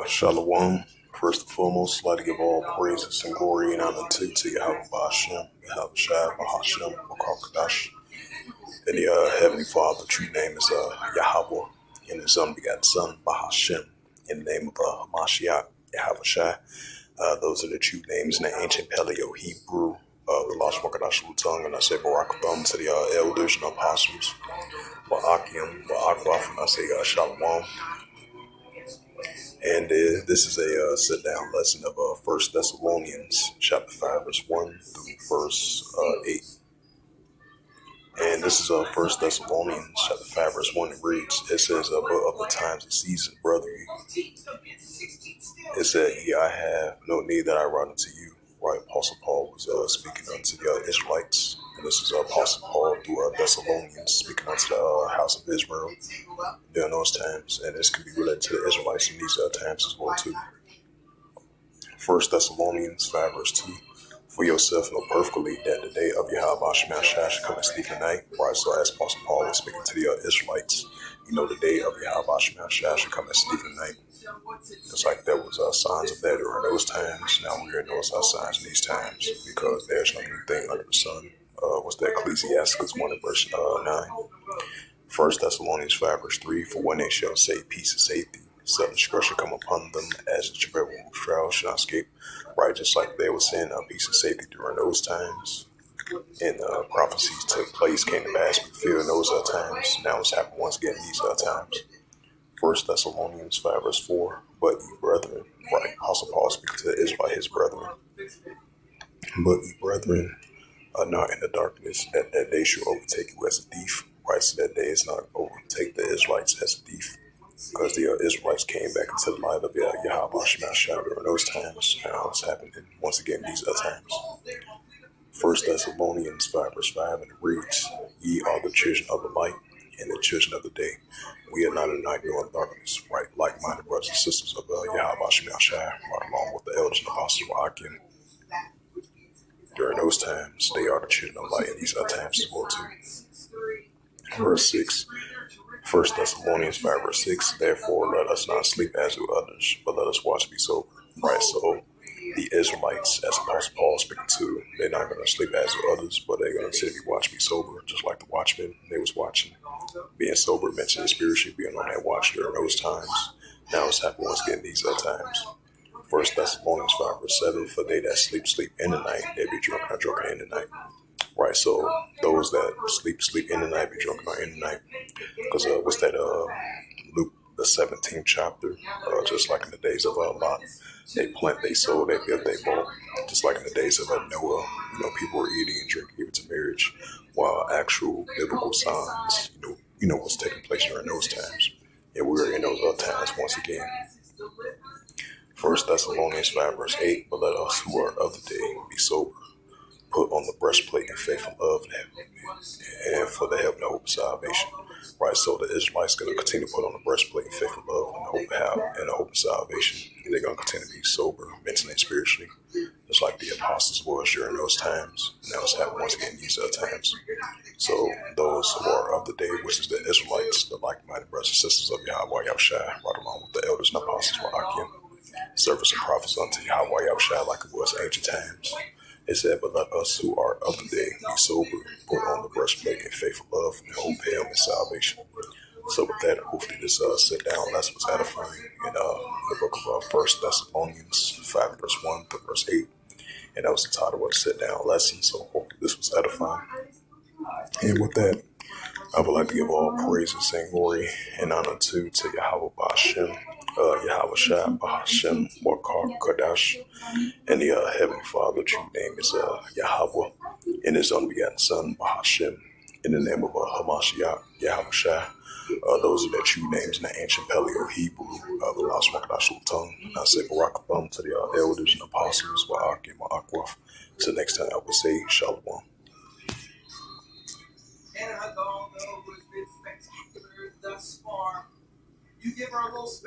Shalom. First and foremost, I'd like to give all praises and glory and honor to Yahweh Hashem, Yahweh Shai, Hashem, Wakakadash. And the Heavenly Father, true name is Yahweh, and His unbegotten Son, Bahashem, in the name of Hamashiach, Yahweh Shai. Those are the true names in the ancient Paleo Hebrew, the Lost Wakadash tongue, and I say Barak Thumb to the elders and apostles, Ba'akim, Ba'akwaf, and I say Shalom. And this is a sit-down lesson of 1 Thessalonians Chapter 5, verse 1 through verse 8. And this is 1 Thessalonians Chapter 5, verse 1. It reads, it says, but of the times and seasons, brethren, it said, I have no need that I write unto you. Right, Apostle Paul was speaking unto the Israelites. And this is Apostle Paul through Thessalonians speaking unto the house of Israel during those times. And this can be related to the Israelites in these times as well too. 1 Thessalonians 5 verse 2. For yourself know perfectly that the day of Yahweh Shai shall come as thief in the night. Right, so as Apostle Paul was speaking to the Israelites, the day of Yahweh Shai shall come as thief in the night. It's like there was signs of that during those times. Now we're in those signs in these times because there's no new thing under the sun. What's that? Ecclesiastes 1 and verse 9. 1 Thessalonians 5 verse 3. For when they shall say peace and safety, sudden destruction come upon them as the travail whose shroud shall not escape. Right, just like they were saying peace and safety during those times. And prophecies took place, came to pass, fulfilled in those times. Now it's happening once again in these times. 1 Thessalonians 5 verse 4, but ye brethren, right, Apostle Paul speaking to the Israelites, his brethren, but ye brethren are not in the darkness, that day shall overtake you as a thief, right, so that day is not overtake the Israelites as a thief, because the Israelites came back into the light of Yahweh Shai during those times. Now it's happening once again these times. 1 Thessalonians 5 verse 5, and it reads, ye are the children of the light, and the children of the day. We are not in night nor in darkness, right? Like-minded brothers and sisters of Yahweh Shai, right along with the elders and apostles of Akim. During those times, they are the children of light in these times as well too. Verse 6, 1 Thessalonians 5 verse 6, therefore let us not sleep as do others, but let us watch and be sober. Right, so the Israelites, as Apostle Paul speaking to, they're not going to sleep as do others, but they're going to sit and watch, be sober, just like the watchmen. They was watching. Being sober, mentally and spiritually, being on that watch during those times. Now it's happening once again these times. 1 Thessalonians 5 verse 7, for they that sleep in the night, they be drunk, not drunk in the night. Right, so those that sleep in the night, be drunk, not in the night. Because what's that, Luke the 17th chapter, just like in the days of Lot, they plant, they sow, they build, they bought. Just like in the days of Noah, people were eating and drinking even to marriage, while actual biblical signs, what's taking place during those times. And we're in those times once again. 1 Thessalonians 5 verse 8, but let us who are of the day be sober, put on the breastplate of faith and love, and for the help and hope of salvation. Right, so the Israelites going to continue to put on the breastplate of faith and love and the hope of salvation. And they're going to continue to be sober, mentally and spiritually, just like the apostles was during those times. Now it's happening once again these times. So those who are of the day, which is the Israelites, the like-minded brothers and sisters of Yahweh Shai, right along with the elders and apostles of Akim, service and prophets unto Yahweh Shai like it was ancient times. It said, but let us who are of the day be sober, put on the breastplate in faith and love, and hope, helm, and salvation. So with that, hopefully this sit-down lesson was edifying in the book of 1 Thessalonians 5 verse 1 to verse 8. And that was the title of the sit-down lesson, so hopefully this was edifying. And with that, I would like to give all praises and glory and honor to Yahweh Hashem, Yahweh Shai, Hashem, Wakakadash, and the Heavenly Father, true name is Yahweh, and His unbegotten Son, Hashem, in the name of Hamashiach, Yahweh Shai. Those are the true names in the ancient Paleo Hebrew, the Lost Wakadash tongue. And I say Barak Thumb to the elders and apostles, Wa'akim, Wa'akwaf. Till next time, I will say Shalom. And although it's been spectacular thus far, you give her a little space.